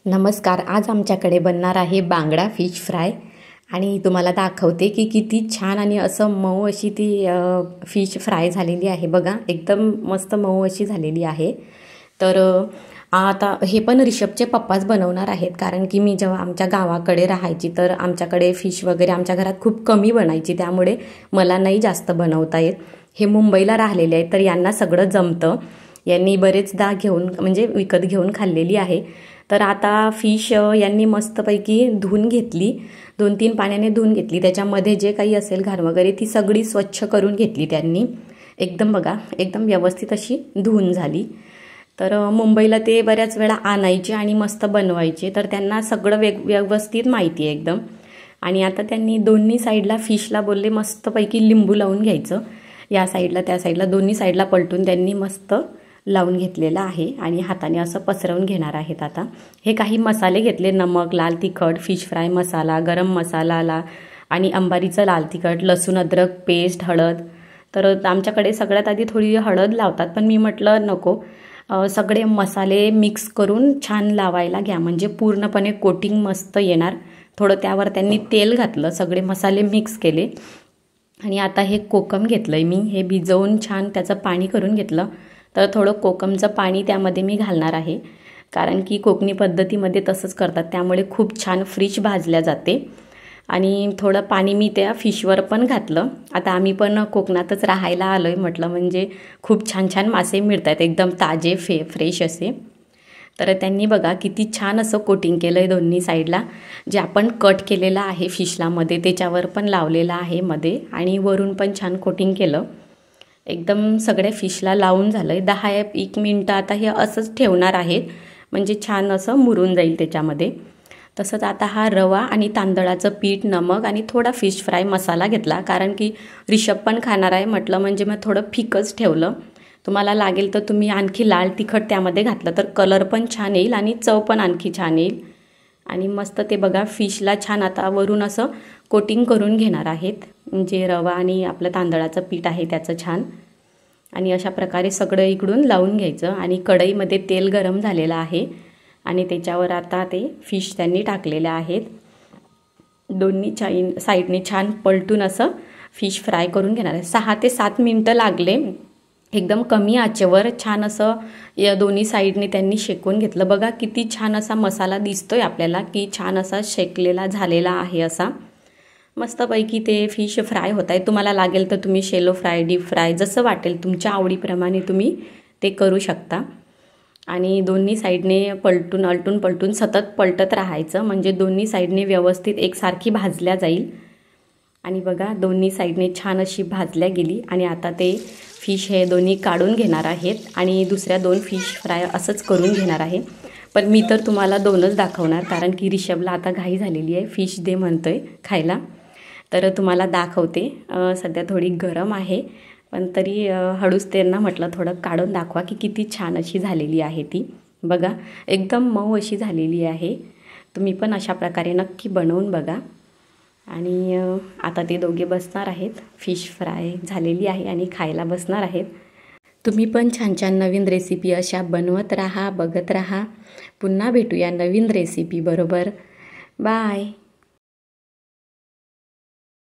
नमस्कार. आज आमच्याकडे बनणार आहे बांगडा फिश फ्राय आणि तुम्हाला दाखवते की किती छान आणि असं मऊ अशी ती फिश फ्राय झालेली आहे. बघा, एकदम मस्त मऊ अशी झालेली आहे. तर आता हे पण ऋषभचे पप्पाच बनवणार आहेत, कारण की मी जेव्हा आमच्या गावाकडे राहायची तर आमच्याकडे फिश वगैरे आमच्या घरात खूप कमी बनायची, त्यामुळे मला नाही जास्त बनवता येत. हे मुंबईला राहिलेले आहेत तर यांना सगळं जमतं. यांनी बरेचदा म्हणजे विकत घेऊन खाल्लेली आहे. तर आता फिश यांनी मस्तपैकी धुवून घेतली, 2-3 पाण्याने धुवून घेतली. त्याच्यामध्ये जे काही असेल घाण वगैरे ती सगळी स्वच्छ करून घेतली त्यांनी. एकदम बघा, एकदम व्यवस्थित अशी धुवून झाली. तर मुंबईला ते बऱ्याच वेळा आणायचे आणि मस्त बनवायचे, तर त्यांना सगळं व्यवस्थित माहिती आहे एकदम. आणि आता त्यांनी दोन्ही साईडला फिशला बोलले मस्तपैकी लिंबू लावून घ्यायचं. या साईडला त्या साईडला दोन्ही साईडला पलटून त्यांनी मस्त लावून घेतलेला आहे आणि हाताने असं पसरवून घेणार आहेत. आता हे काही मसाले घेतले: नमक, लाल तिखट, फिश फ्राय मसाला, गरम मसाला आणि अंबारीचं लाल तिखट, लसूण अद्रक पेस्ट, हळद. तर आमच्याकडे सगळ्यात आधी थोडी हळद लावतात, पण मी म्हटलं नको, सगळे मसाले मिक्स करून छान लावायला घ्या, म्हणजे पूर्णपणे कोटिंग मस्त येणार. थोडं त्यावर त्यांनी तेल घातलं, सगळे मसाले मिक्स केले. आणि आता हे कोकम घेतलं आहे मी, हे भिजवून छान त्याचं पाणी करून घेतलं. तर थोडं कोकमचं पाणी त्यामध्ये मी घालणार आहे, कारण की कोकणी पद्धतीमध्ये तसंच करतात, त्यामुळे खूप छान फिश भाजल्या जाते. आणि थोडं पाणी मी त्या फिशवर पण घातलं. आता आम्ही पण कोकणातच राहायला आलो आहे म्हटलं, म्हणजे खूप छान छान मासे मिळत आहेत, एकदम ताजे फ्रेश असे. तर त्यांनी बघा किती छान असं कोटिंग केलं आहे दोन्ही साईडला. जे आपण कट केलेलं आहे फिशला मध्ये त्याच्यावर पण लावलेलं आहे मध्ये, आणि वरून पण छान कोटिंग केलं. एकदम सगळ्या फिशला लावून झालं आहे. 10-1 मिनटं आता हे असंच ठेवणार आहेत, म्हणजे छान असं मुरून जाईल त्याच्यामध्ये. तसंच आता हा रवा आणि तांदळाचं पीठ, नमक आणि थोडा फिश फ्राय मसाला घेतला, कारण की ऋषभ पण खाणार आहे म्हटलं, म्हणजे मग थोडं फिकच ठेवलं. तुम्हाला लागेल तर तुम्ही आणखी लाल तिखट त्यामध्ये घातलं तर कलर पण छान येईल आणि चव पण आणखी छान येईल. आणि मस्त ते बघा फिशला छान आता वरून असं कोटिंग करून घेणार आहेत, म्हणजे रवा आणि आपलं तांदळाचं पीठ आहे त्याचं छान. आणि अशा प्रकारे सगळं इकडून लावून घ्यायचं. आणि कढईमध्ये तेल गरम झालेलं आहे आणि त्याच्यावर आता ते फिश त्यांनी टाकलेले आहेत. दोन्ही साईडने छान पलटून असं फिश फ्राय करून घेणार आहे. 6 ते 7 मिनटं लागले, एकदम कमी आचेवर छान असं या दोन्ही साईडने त्यांनी शेकून घेतलं. बघा किती छान असा मसाला दिसतोय आपल्याला, की छान असा शेकलेला झालेला आहे असा. मस्तपैकी ते फिश फ्राय होत आहे. तुम्हाला लागेल तर तुम्ही शेलो फ्राय, डीप फ्राय, जसं वाटेल तुमच्या आवडीप्रमाणे तुम्ही ते करू शकता. आणि दोन्ही साईडने अलटून पलटून सतत पलटत राहायचं, म्हणजे दोन्ही साईडने व्यवस्थित एकसारखी भाजल्या जाईल. आणि बघा दोन्ही साईडने छान अशी भाजल्या गेली. आणि आता ते फिश हे दोन्ही काढून घेणार आहेत आणि दुसऱ्या 2 फिश फ्राय असंच करून घेणार आहे. पण मी तर तुम्हाला 2च दाखवणार, कारण की ऋषभला आता घाई झालेली आहे, फिश दे म्हणतोय खायला. तर तुम्हाला दाखवते. सध्या थोडी गरम आहे, पण तरी हळूच त्यांना म्हटलं थोडं काढून दाखवा की किती छान अशी झालेली आहे ती. बघा एकदम मऊ अशी झालेली आहे. तुम्ही पण अशा प्रकारे नक्की बनवून बघा. आणि आता ते दोघे बसणार आहेत, फिश फ्राय झालेली आहे आणि खायला बसणार आहेत. तुम्ही पण छान छान नवीन रेसिपी अशा बनवत राहा, बघत राहा. पुन्हा भेटूया नवीन रेसिपी बरोबर. बाय.